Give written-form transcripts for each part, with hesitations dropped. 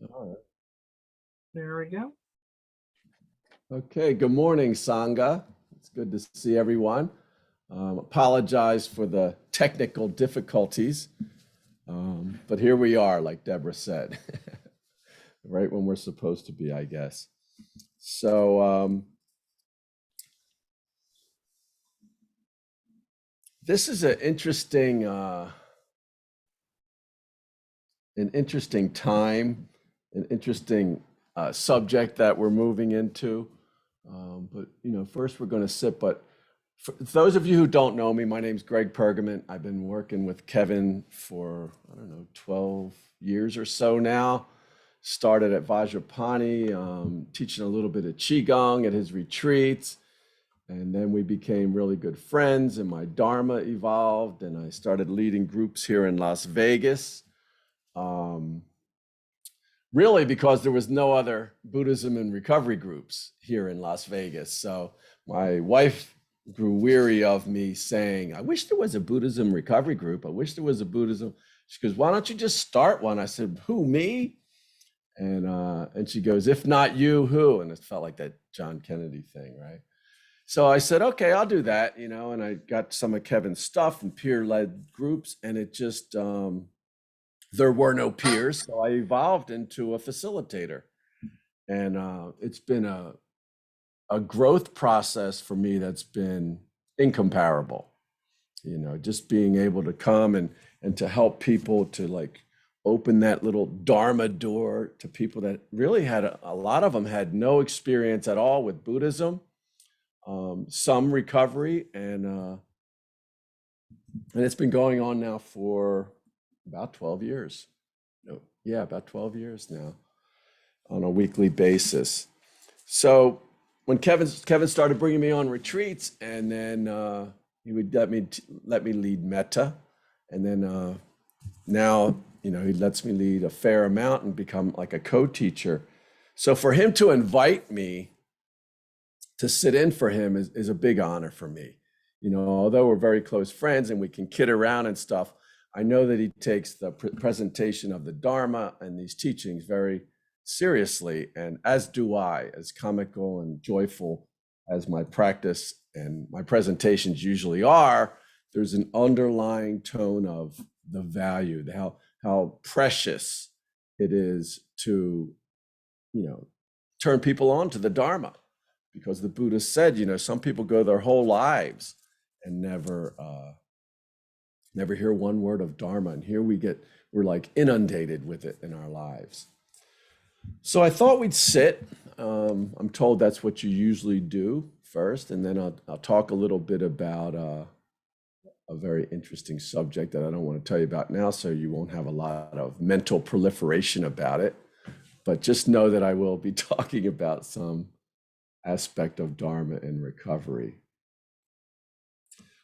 All right. There we go. Okay, good morning, Sangha. It's good to see everyone. Apologize for the technical difficulties, but here we are, like Deborah said, right when we're supposed to be, I guess. So this is an interesting time, an interesting subject that we're moving into. But first we're going to sit. But for those of you who don't know me, my name's Greg Pergament. I've been working with Kevin for 12 years or so now. Started at Vajrapani, teaching a little bit of Qigong at his retreats. And then we became really good friends, and my Dharma evolved, and I started leading groups here in Las Vegas. Really because there was no other Buddhism and recovery groups here in Las Vegas. So my wife grew weary of me saying, I wish there was a Buddhism recovery group. I wish there was a Buddhism. She goes, why don't you just start one? I said, who, me? And she goes, if not you, who? And it felt like that John Kennedy thing, right? So I said, okay, I'll do that, and I got some of Kevin's stuff and peer-led groups, and it just, there were no peers, so I evolved into a facilitator. And it's been a growth process for me that's been incomparable. Just being able to come and to help people to like open that little Dharma door to people that really had a lot of them had no experience at all with Buddhism, some recovery, and it's been going on now for about 12 years. No, yeah, about 12 years now on a weekly basis. So when Kevin started bringing me on retreats, and then he would let me lead metta, and then now he lets me lead a fair amount and become like a co-teacher. So for him to invite me to sit in for him is a big honor for me. Although we're very close friends and we can kid around and stuff, I know that he takes the presentation of the Dharma and these teachings very seriously, and as do I, as comical and joyful as my practice and my presentations usually are. There's an underlying tone of the value, how precious it is to, turn people on to the Dharma, because the Buddha said, some people go their whole lives and never hear one word of Dharma. And here we're like inundated with it in our lives. So I thought we'd sit. I'm told that's what you usually do first, and then I'll talk a little bit about a very interesting subject that I don't want to tell you about now, so you won't have a lot of mental proliferation about it. But just know that I will be talking about some aspect of Dharma and recovery.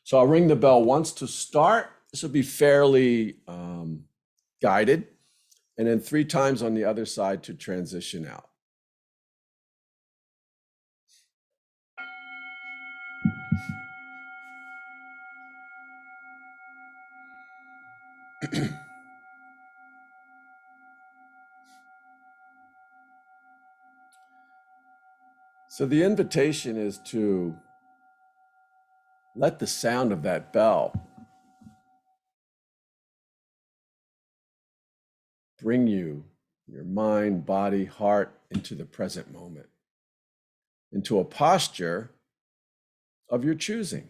So I'll ring the bell once to start. This will be fairly guided, and then 3 times on the other side to transition out. So the invitation is to let the sound of that bell bring you, your mind, body, heart, into the present moment, into a posture of your choosing.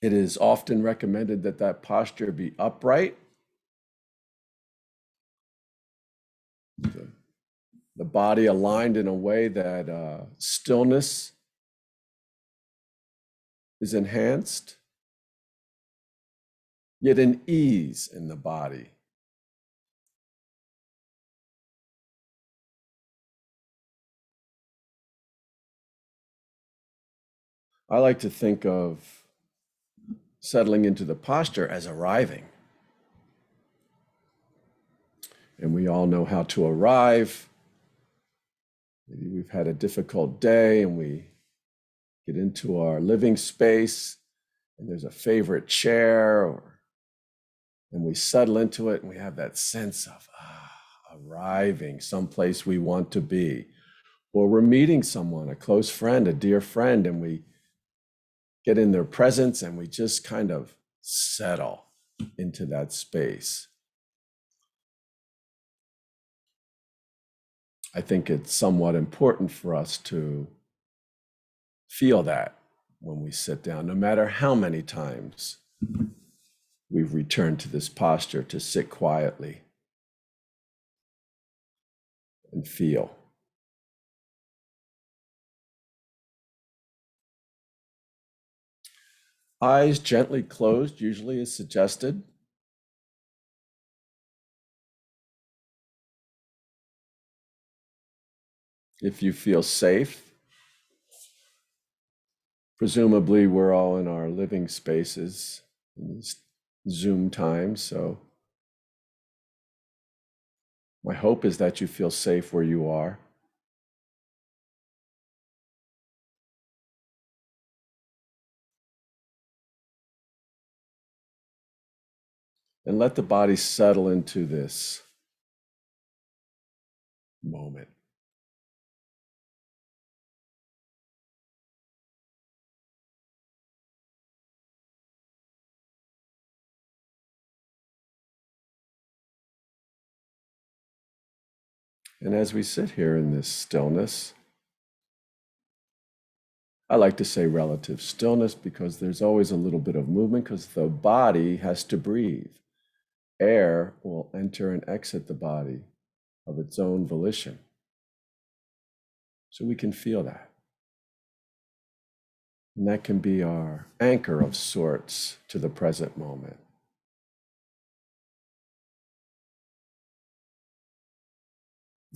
It is often recommended that that posture be upright, the body aligned in a way that stillness is enhanced, yet an ease in the body. I like to think of settling into the posture as arriving. And we all know how to arrive. Maybe we've had a difficult day and we get into our living space and there's a favorite chair or and we settle into it, and we have that sense of arriving someplace we want to be. Or we're meeting someone, a close friend, a dear friend, and we get in their presence and we just kind of settle into that space. I think it's somewhat important for us to feel that when we sit down, no matter how many times we've returned to this posture to sit quietly and feel. Eyes gently closed usually is suggested. If you feel safe, presumably we're all in our living spaces in these Zoom times, so my hope is that you feel safe where you are. And let the body settle into this moment. And as we sit here in this stillness, I like to say relative stillness because there's always a little bit of movement because the body has to breathe. Air will enter and exit the body of its own volition. So we can feel that. And that can be our anchor of sorts to the present moment.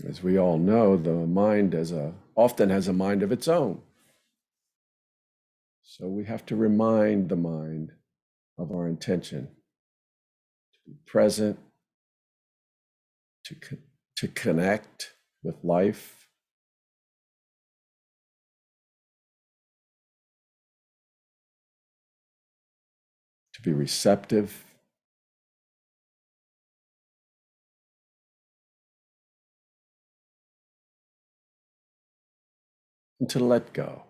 As we all know, the mind often has a mind of its own. So we have to remind the mind of our intention to be present, to connect with life, to be receptive, and to let go.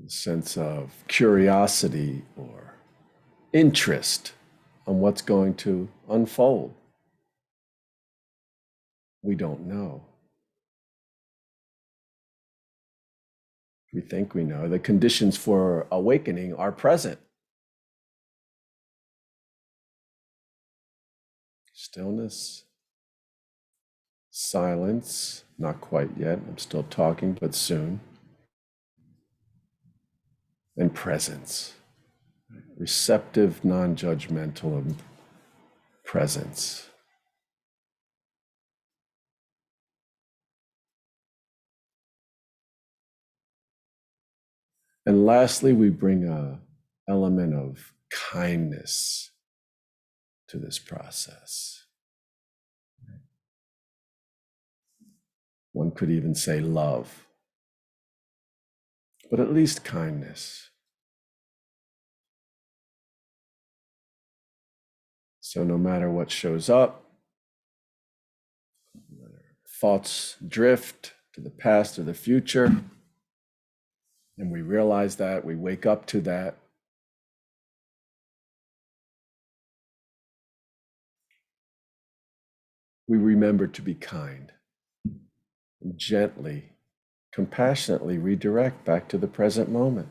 A sense of curiosity or interest on what's going to unfold. We don't know. We think we know. The conditions for awakening are present. Stillness, silence, not quite yet. I'm still talking, but soon. And presence, receptive, non-judgmental presence. And lastly, we bring an element of kindness to this process. One could even say love, but at least kindness. So no matter what shows up, thoughts drift to the past or the future, and we realize that, we wake up to that. We remember to be kind and gently, compassionately redirect back to the present moment.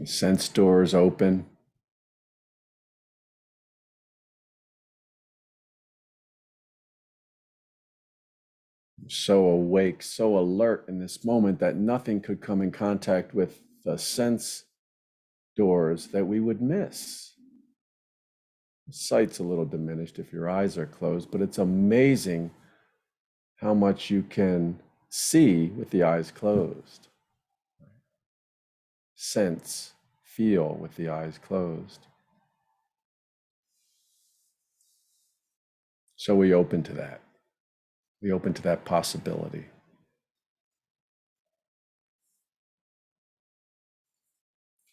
The sense doors open. So awake, so alert in this moment that nothing could come in contact with the sense doors that we would miss. The sight's a little diminished if your eyes are closed, but it's amazing how much you can see with the eyes closed. sense, feel with the eyes closed. So we open to that. We open to that possibility.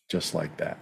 Just like that.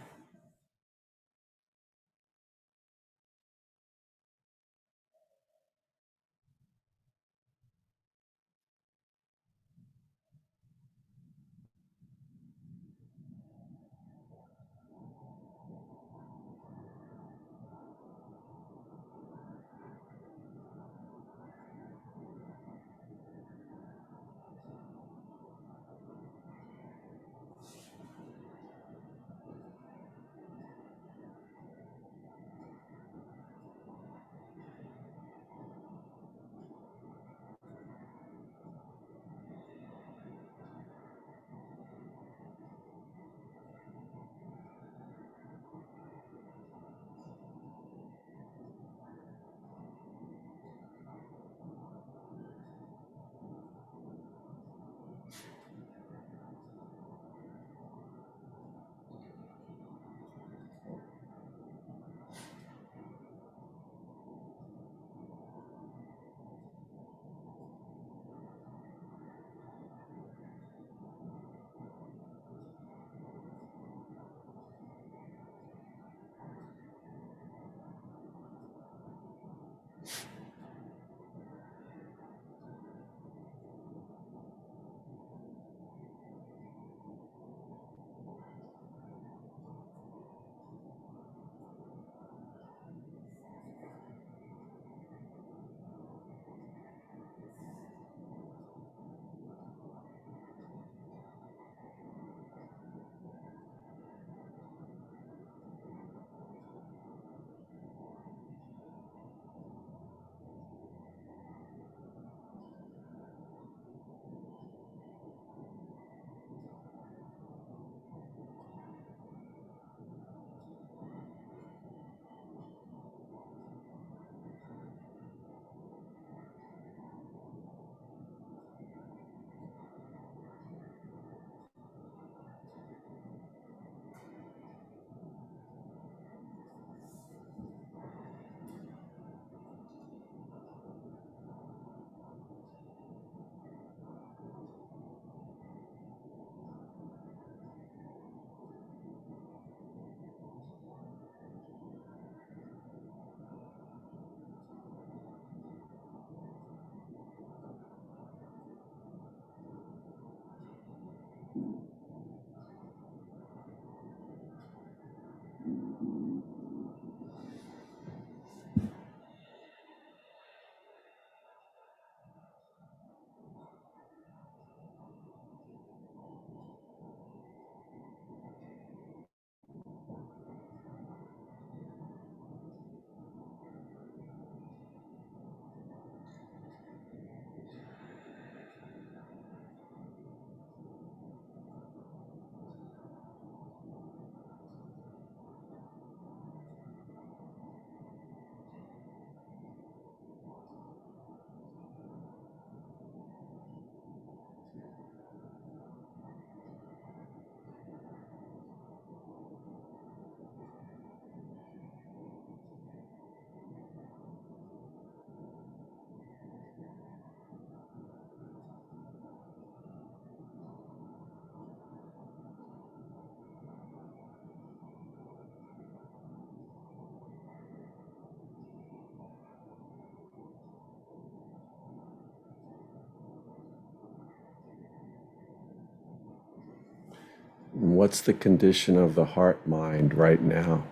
What's the condition of the heart mind right now?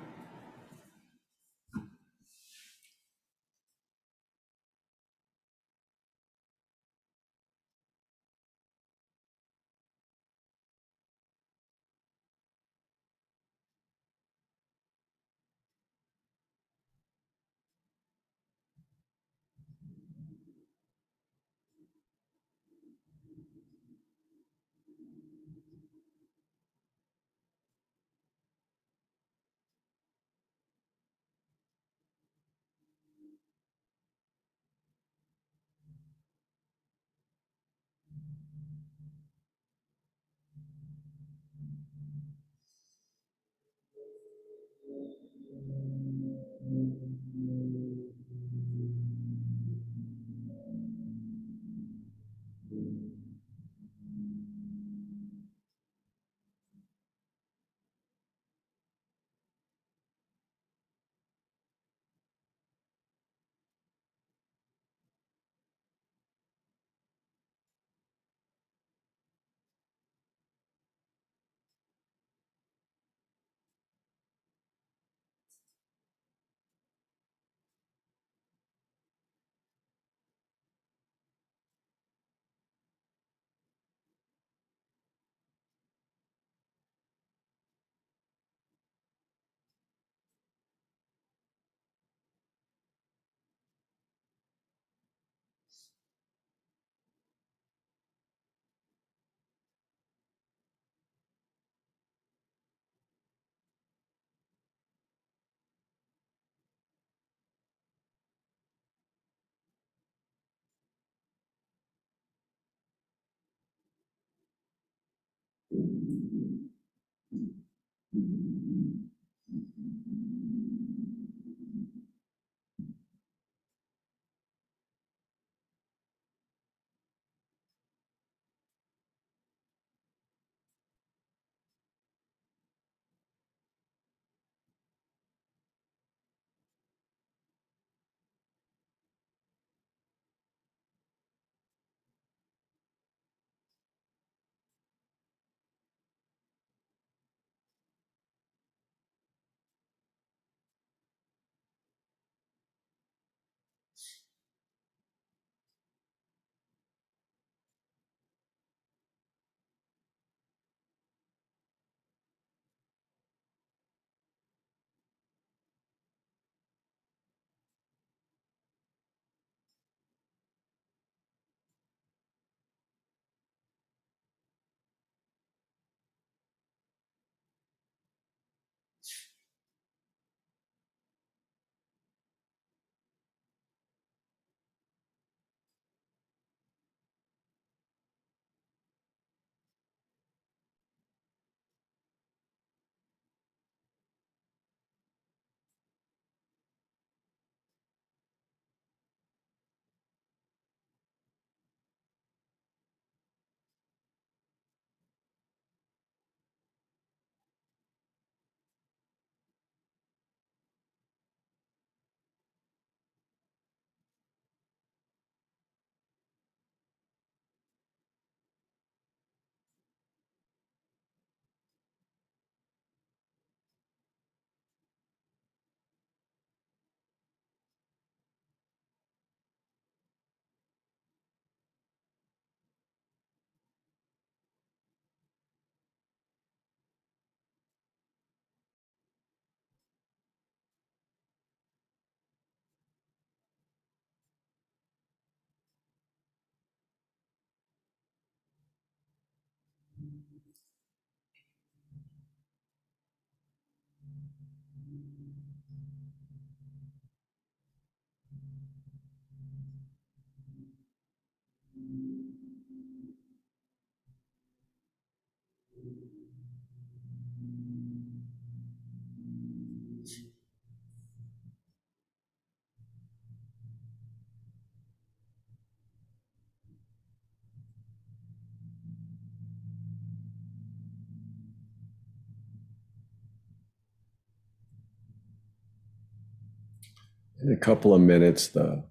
In a couple of minutes, the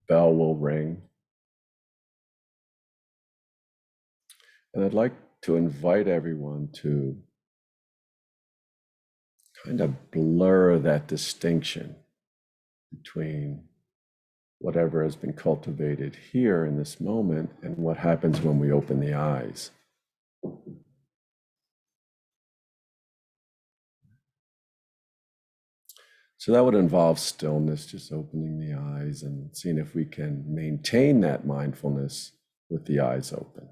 bell will ring. And I'd like to invite everyone to kind of blur that distinction between whatever has been cultivated here in this moment and what happens when we open the eyes. So that would involve stillness, just opening the eyes and seeing if we can maintain that mindfulness with the eyes open.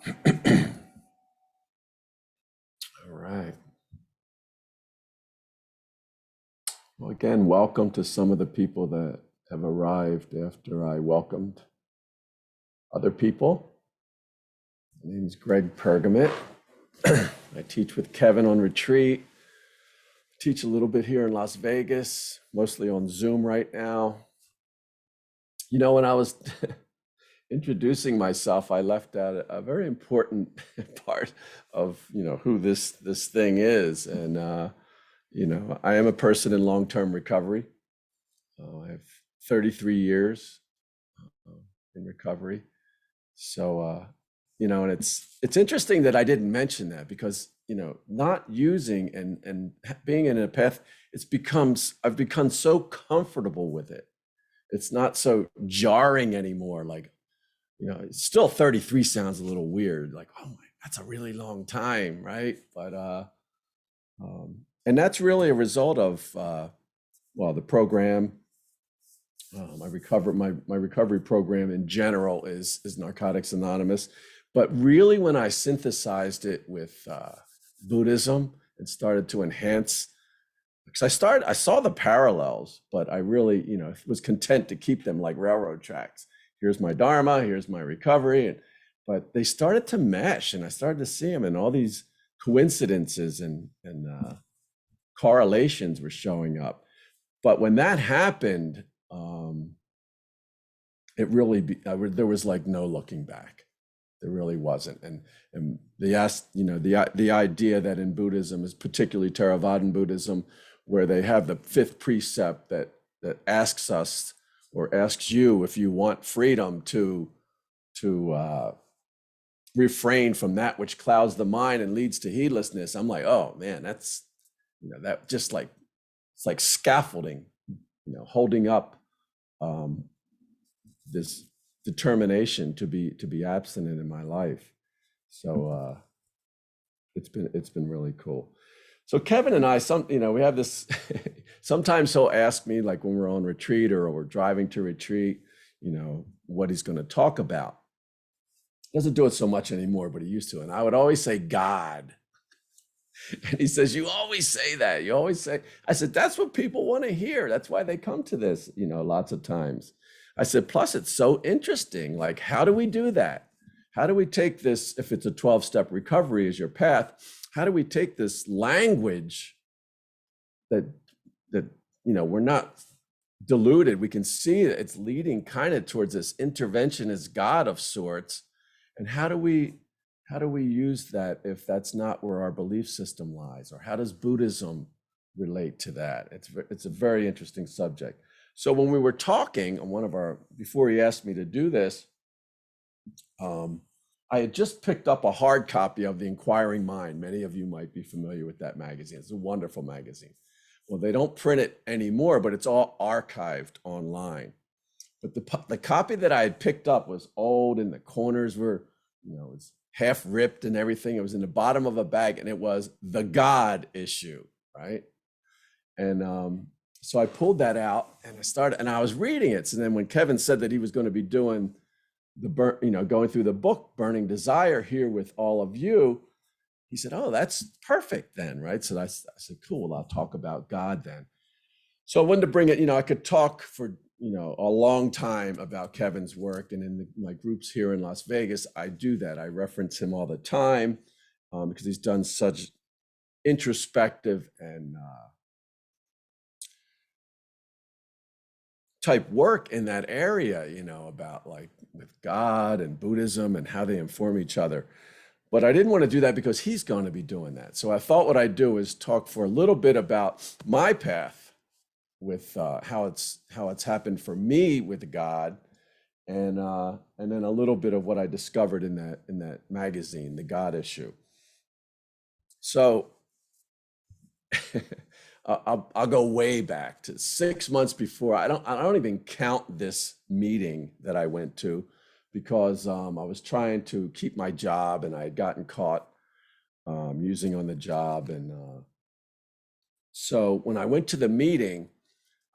All right. Well, again, welcome to some of the people that have arrived after I welcomed other people. My name is Greg Pergament. I teach with Kevin on retreat. Teach a little bit here in Las Vegas, mostly on Zoom right now. You know, when I was introducing myself, I left out a very important part of, who this thing is. And, I am a person in long-term recovery. I have 33 years in recovery. So, and it's interesting that I didn't mention that because, not using and being in a path, I've become so comfortable with it. It's not so jarring anymore. Like, still 33 sounds a little weird. Like, oh my, that's a really long time, right? But and that's really a result of the program. My recovery program in general is Narcotics Anonymous, but really when I synthesized it with Buddhism and started to enhance, because I saw the parallels, but I really was content to keep them like railroad tracks. Here's my Dharma, here's my recovery, but they started to mesh, and I started to see them, and all these coincidences and correlations were showing up. But when that happened, it really there was like no looking back. There really wasn't. And the idea that in Buddhism is particularly Theravadan Buddhism, where they have the fifth precept that asks us or asks you if you want freedom to refrain from that which clouds the mind and leads to heedlessness. I'm like, oh man, that's that just like it's like scaffolding, holding up this determination to be abstinent in my life. So it's been really cool. So Kevin and I, we have this. Sometimes he'll ask me, like when we're on retreat or we're driving to retreat, what he's going to talk about. He doesn't do it so much anymore, but he used to. And I would always say God. And he says, you always say that. You always say. I said, that's what people want to hear. That's why they come to this, lots of times. I said, plus it's so interesting. Like, how do we do that? How do we take this, if it's a 12-step recovery as your path, how do we take this language that we're not diluted? We can see that it's leading kind of towards this interventionist God of sorts. And how do we use that if that's not where our belief system lies? Or how does Buddhism relate to that? It's a very interesting subject. So when we were talking on before he asked me to do this, I had just picked up a hard copy of The Inquiring Mind. Many of you might be familiar with that magazine. It's a wonderful magazine. Well, they don't print it anymore, but it's all archived online. But the copy that I had picked up was old, and the corners were, it's half ripped and everything. It was in the bottom of a bag, and it was the God issue, right? And so I pulled that out and I was reading it. So then when Kevin said that he was going to be doing going through the book, Burning Desire, here with all of you, he said, oh, that's perfect then, right? So I said, cool, I'll talk about God then. So I wanted to bring it, I could talk for, a long time about Kevin's work. And in my groups here in Las Vegas, I do that. I reference him all the time because he's done such introspective and type work in that area, about like with God and Buddhism and how they inform each other. But I didn't want to do that because he's going to be doing that. So I thought what I'd do is talk for a little bit about my path with how it's happened for me with God, and then a little bit of what I discovered in that magazine, The God Issue. So I'll go way back to 6 months before. I don't even count this meeting that I went to because I was trying to keep my job and I had gotten caught using on the job. And so when I went to the meeting,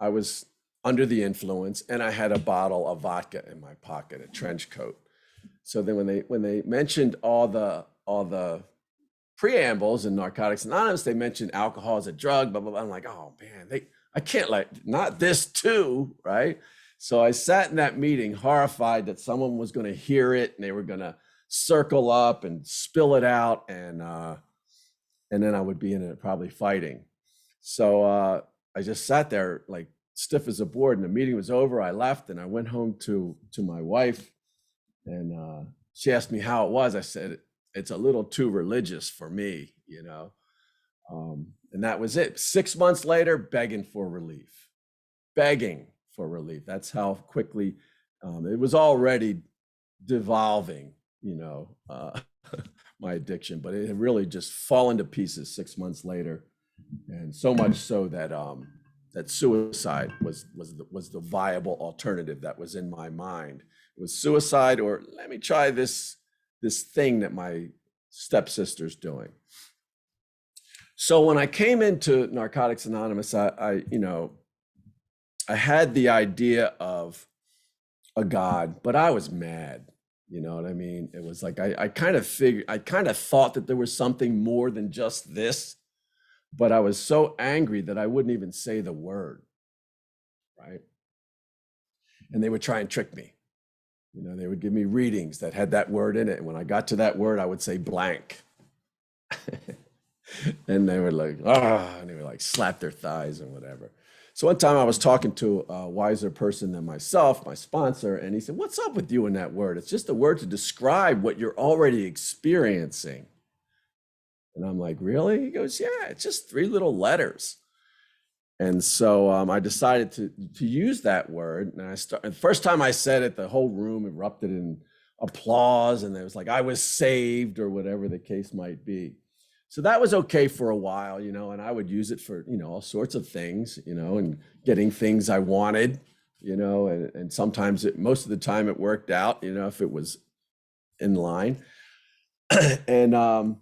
I was under the influence and I had a bottle of vodka in my pocket, a trench coat. So then when they mentioned all the preambles in Narcotics Anonymous, they mentioned alcohol as a drug, blah, blah, blah. I'm like, oh man, I can't, like, not this too, right? So I sat in that meeting horrified that someone was going to hear it and they were going to circle up and spill it out, and then I would be in it probably fighting. So I just sat there like stiff as a board, and the meeting was over. I left and I went home to my wife, and she asked me how it was. I said, it's a little too religious for me, you know. And that was it. 6 months later, begging for relief. That's how quickly it was already devolving, you know, my addiction, but it had really just fallen to pieces 6 months later. And so much so that that suicide was the viable alternative that was in my mind. It was suicide, or let me try this thing that my stepsister's doing. So when I came into Narcotics Anonymous, I had the idea of a God, but I was mad. You know what I mean? It was like I kind of thought that there was something more than just this, but I was so angry that I wouldn't even say the word, right? And they would try and trick me. You know, they would give me readings that had that word in it, and when I got to that word, I would say blank. And they were like, and they would like slap their thighs and whatever. So one time I was talking to a wiser person than myself, my sponsor, and he said, what's up with you in that word? It's just a word to describe what you're already experiencing. And I'm like, really? He goes, yeah, it's just 3 little letters. And so I decided to use that word. And the first time I said it, the whole room erupted in applause. And it was like, I was saved, or whatever the case might be. So that was okay for a while, you know, and I would use it for, you know, all sorts of things, you know, and getting things I wanted, you know, and sometimes most of the time it worked out, you know, if it was in line. And,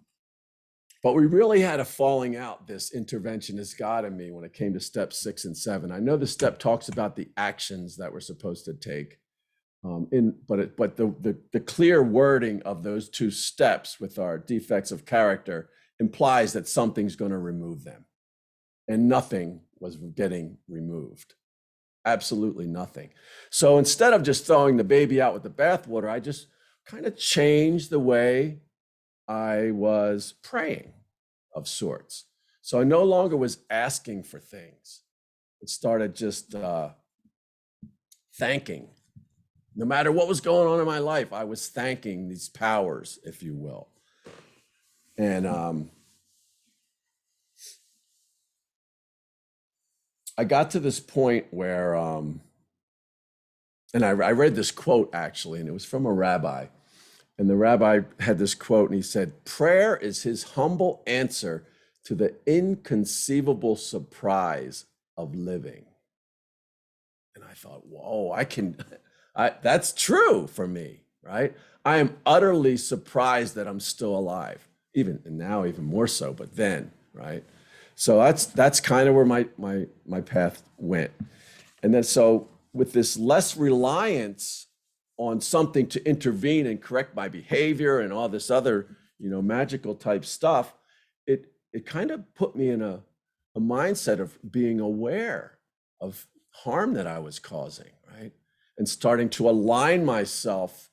but we really had a falling out, this interventionist God in me, when it came to steps 6 and 7. I know the step talks about the actions that we're supposed to take, but the clear wording of those 2 steps with our defects of character implies that something's going to remove them, and nothing was getting removed. Absolutely nothing. So instead of just throwing the baby out with the bathwater, I just kind of changed the way I was praying, of sorts. So I no longer was asking for things. It started just thanking. No matter what was going on in my life, I was thanking these powers, if you will. And I got to this point where, and I read this quote actually, and it was from a rabbi. And the rabbi had this quote, and he said, prayer is his humble answer to the inconceivable surprise of living. And I thought, whoa, that's true for me, right? I am utterly surprised that I'm still alive, even now, even more so, but then, right? So that's kind of where my path went. And then so with this less reliance on something to intervene and correct my behavior and all this other, you know, magical type stuff, it kind of put me in a mindset of being aware of harm that I was causing, right? And starting to align myself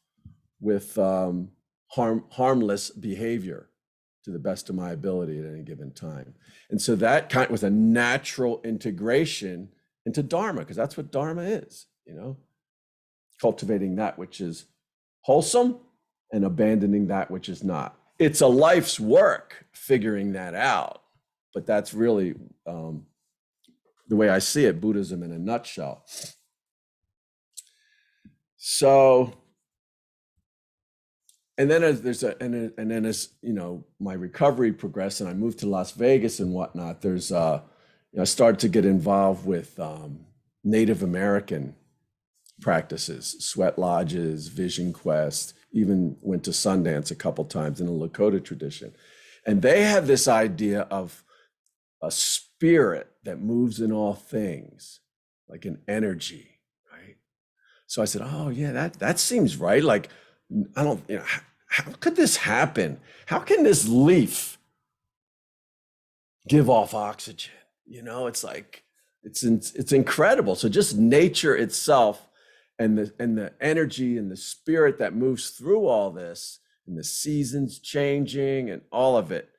with harmless behavior to the best of my ability at any given time. And so that kind of was a natural integration into Dharma, because that's what Dharma is, you know, cultivating that which is wholesome and abandoning that which is not. It's a life's work figuring that out, but that's really the way I see it, Buddhism in a nutshell. So, and then as you know, my recovery progressed and I moved to Las Vegas and whatnot, there's I started to get involved with Native American practices, sweat lodges, vision quest, even went to Sundance a couple times in the Lakota tradition. And they have this idea of a spirit that moves in all things, like an energy, right? So I said, oh yeah, that seems right. Like I don't, you know, how could this happen? How can this leaf give off oxygen? You know, it's like, it's incredible. So just nature itself and the energy and the spirit that moves through all this and the seasons changing and all of it,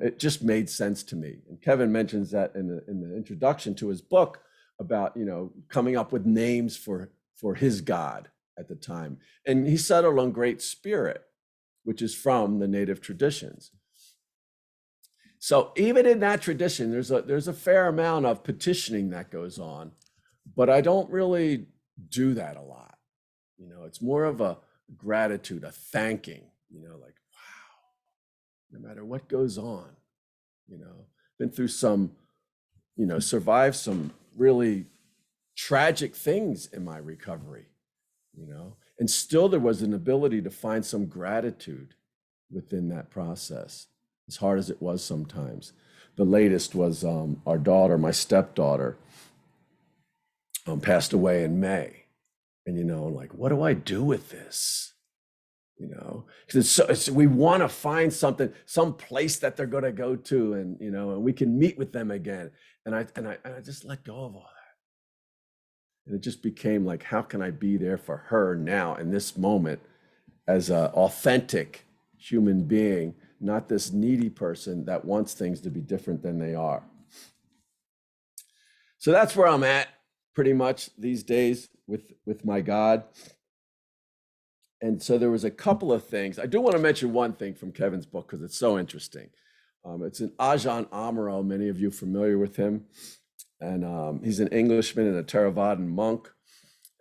it just made sense to me. And Kevin mentions that in the introduction to his book about, you know, coming up with names for his God at the time. And he settled on Great Spirit, which is from the native traditions. So even in that tradition, there's a fair amount of petitioning that goes on, but I don't really do that a lot. You know, it's more of a gratitude, a thanking, you know, like, wow, no matter what goes on, you know, been through some, you know, survived some really tragic things in my recovery, you know, and still there was an ability to find some gratitude within that process, as hard as it was sometimes. The latest was our daughter, my stepdaughter, passed away in May. And, you know, like, what do I do with this? You know, because we want to find something, some place that they're going to go to, and, you know, and we can meet with them again. And I just let go of all that. And it just became like, how can I be there for her now in this moment as an authentic human being, not this needy person that wants things to be different than they are. So that's where I'm at pretty much these days with my God. And so there was a couple of things. I do want to mention one thing from Kevin's book because it's so interesting. It's an Ajahn Amaro. Many of you are familiar with him. And he's an Englishman and a Theravadan monk.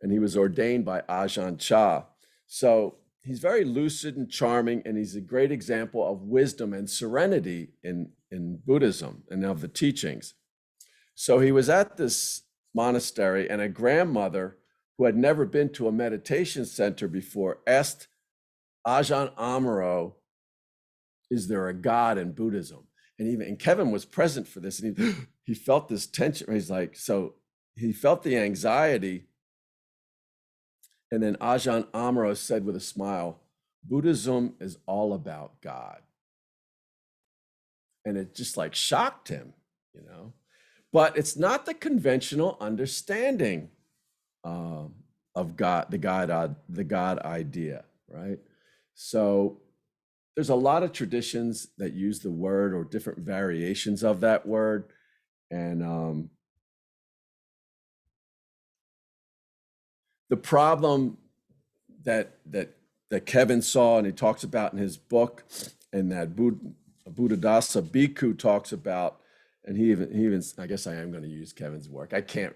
And he was ordained by Ajahn Chah. So he's very lucid and charming, and he's a great example of wisdom and serenity in Buddhism and of the teachings. So he was at this monastery, and a grandmother who had never been to a meditation center before asked Ajahn Amaro, is there a God in Buddhism? And Kevin was present for this, and he felt this tension. He's like, so he felt the anxiety. And then Ajahn Amaro said with a smile, Buddhism is all about God. And it just like shocked him, you know. But it's not the conventional understanding of God, the God idea, right? So there's a lot of traditions that use the word or different variations of that word. And the problem that Kevin saw, and he talks about in his book, and that Buddhadasa Bhikkhu talks about, and he even I guess I am going to use Kevin's work. I can't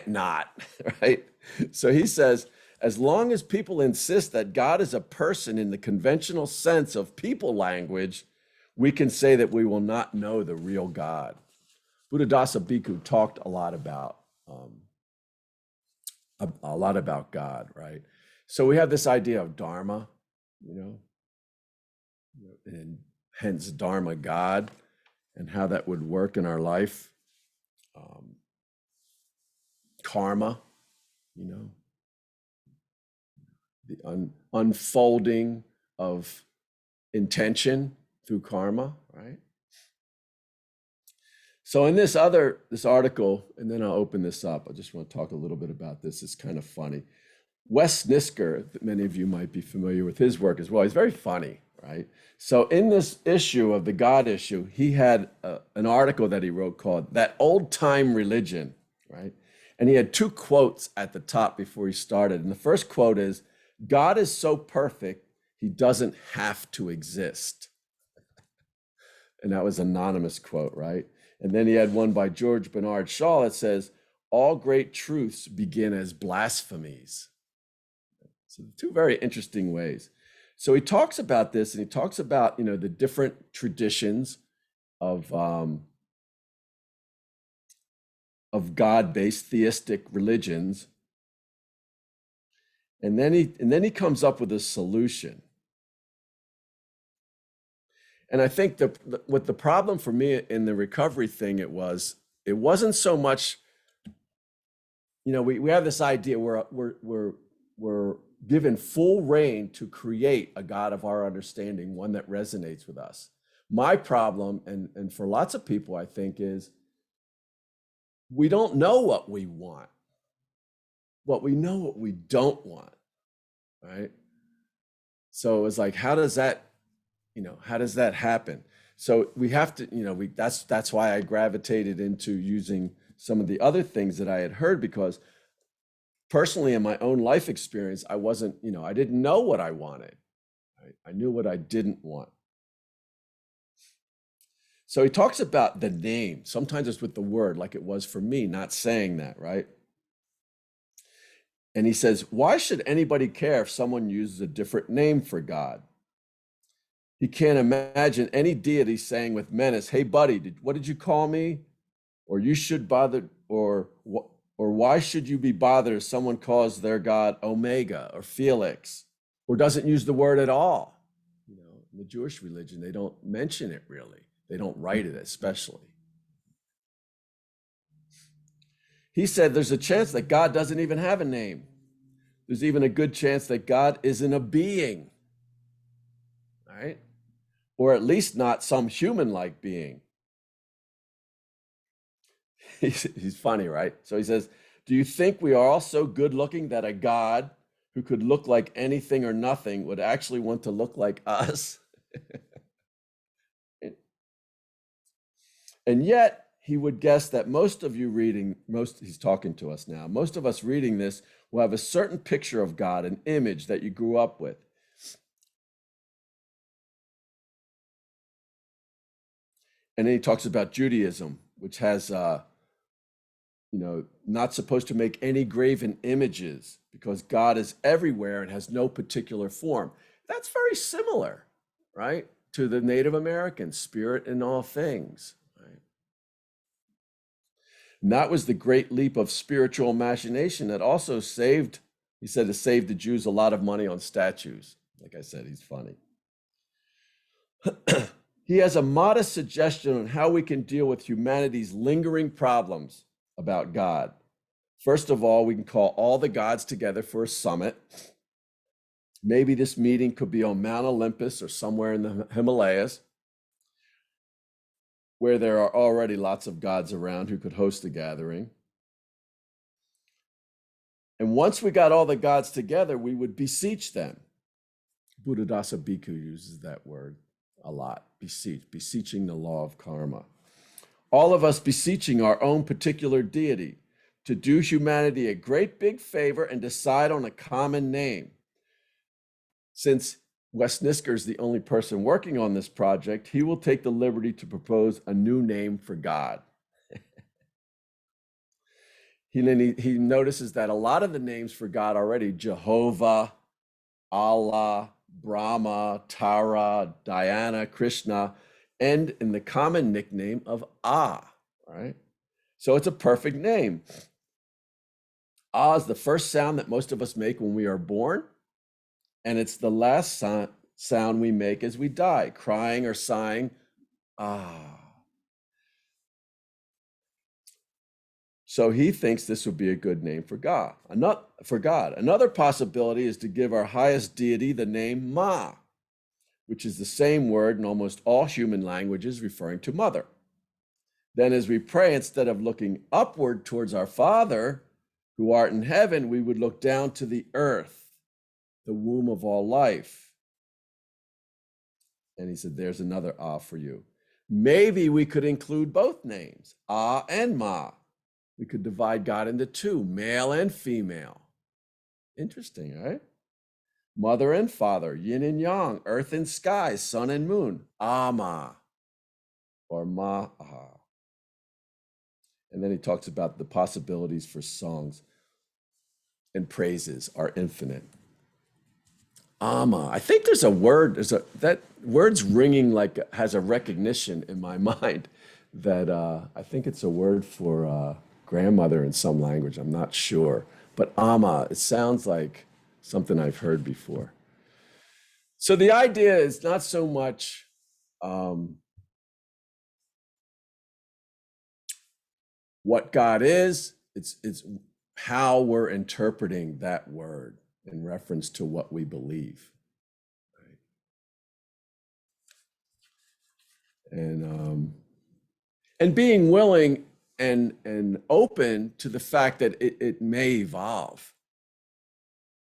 not, right? So he says, as long as people insist that God is a person in the conventional sense of people language, we can say that we will not know the real God. Buddhadasa Bhikkhu talked a lot about God, right? So we have this idea of Dharma, you know, and hence Dharma God, and how that would work in our life. Karma, you know, the unfolding of intention through karma, right? So in this article, and then I'll open this up, I just want to talk a little bit about this. It's kind of funny. Wes Nisker, many of you might be familiar with his work as well. He's very funny, right? So in this issue of the God issue, he had an article that he wrote called That Old Time Religion, right? And he had two quotes at the top before he started. And the first quote is, God is so perfect, he doesn't have to exist. And that was an anonymous quote, right? And then he had one by George Bernard Shaw that says, all great truths begin as blasphemies. So two very interesting ways. So he talks about this, and he talks about, you know, the different traditions of God-based theistic religions. And then he comes up with a solution. And I think what the problem for me in the recovery thing, it wasn't so much, you know, we have this idea we're given full reign to create a God of our understanding, one that resonates with us. My problem, and for lots of people, I think, is we don't know what we want. What we know what we don't want, right? So it's like, how does that happen? So we have to, that's why I gravitated into using some of the other things that I had heard, because personally in my own life experience, I wasn't, I didn't know what I wanted. Right? I knew what I didn't want. So he talks about the name. Sometimes it's with the word, like it was for me, not saying that, right? And he says, why should anybody care if someone uses a different name for God? He can't imagine any deity saying with menace, hey, buddy, what did you call me? Or you should bother, or why should you be bothered if someone calls their God Omega or Felix, or doesn't use the word at all? In the Jewish religion, they don't mention it really. They don't write it especially. He said there's a chance that God doesn't even have a name. There's even a good chance that God isn't a being, right? Or at least not some human-like being. He's funny, right? So he says, do you think we are all so good looking that a God who could look like anything or nothing would actually want to look like us? And yet he would guess that most of you he's talking to us now, most of us reading this will have a certain picture of God, an image that you grew up with. And then he talks about Judaism, which has, not supposed to make any graven images because God is everywhere and has no particular form. That's very similar, right, to the Native American spirit in all things. Right? And that was the great leap of spiritual imagination that also saved, he said, it saved the Jews a lot of money on statues. Like I said, he's funny. He has a modest suggestion on how we can deal with humanity's lingering problems about God. First of all, we can call all the gods together for a summit. Maybe this meeting could be on Mount Olympus or somewhere in the Himalayas, where there are already lots of gods around who could host a gathering. And once we got all the gods together, we would beseech them. Buddhadasa Bhikkhu uses that word a lot, beseeching the law of karma. All of us beseeching our own particular deity to do humanity a great big favor and decide on a common name. Since Wes Nisker is the only person working on this project, he will take the liberty to propose a new name for God. He notices that a lot of the names for God already, Jehovah, Allah, Brahma, Tara, Diana, Krishna, end in the common nickname of Ah, right? So it's a perfect name. Ah is the first sound that most of us make when we are born, and it's the last sound we make as we die, crying or sighing, ah. So he thinks this would be a good name for God. Another possibility is to give our highest deity the name Ma, which is the same word in almost all human languages referring to mother. Then as we pray, instead of looking upward towards our Father, who art in heaven, we would look down to the earth, the womb of all life. And he said, there's another Ah for you. Maybe we could include both names, Ah and Ma. We could divide God into two, male and female. Interesting, right? Mother and father, yin and yang, earth and sky, sun and moon, Ama or Ma-ah. And then he talks about the possibilities for songs and praises are infinite. Ama. I think there's a word, that word's ringing like has a recognition in my mind that I think it's a word for grandmother in some language. I'm not sure. But Ama, it sounds like something I've heard before. So the idea is not so much what God is, it's how we're interpreting that word. in reference to what we believe. Right? And being willing and open to the fact that it may evolve.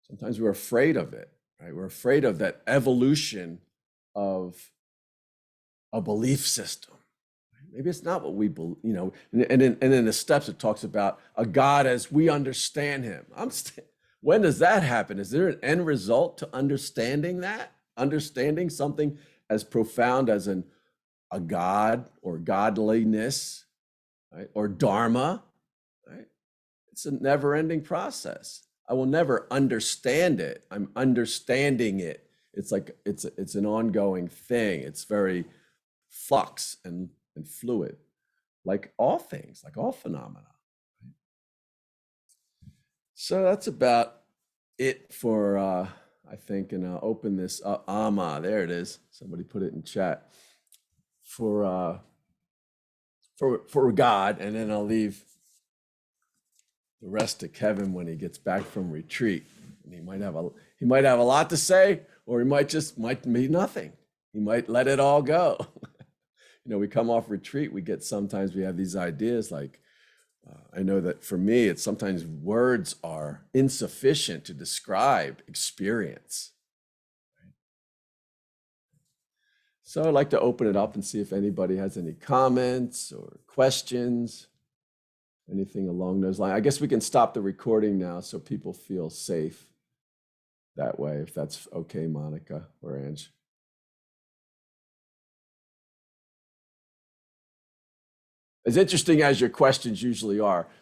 Sometimes we're afraid of it, right? We're afraid of that evolution of a belief system. Maybe it's not what we believe, and in the steps it talks about a God as we understand him. When does that happen? Is there an end result to understanding that? Understanding something as profound as a God or godliness, right? Or dharma, right? It's a never-ending process. I will never understand it. I'm understanding it. It's like it's an ongoing thing. It's very flux and fluid, like all things, like all phenomena. Right? So that's about it for I think, and I'll open this up. There it is. Somebody put it in chat for God, and then I'll leave the rest to Kevin when he gets back from retreat. And he might have a lot to say, or he might be nothing. He might let it all go. We come off retreat, sometimes we have these ideas like, I know that for me, it's sometimes words are insufficient to describe experience. So I'd like to open it up and see if anybody has any comments or questions, anything along those lines. I guess we can stop the recording now so people feel safe that way, if that's okay, Monica or Ange. As interesting as your questions usually are,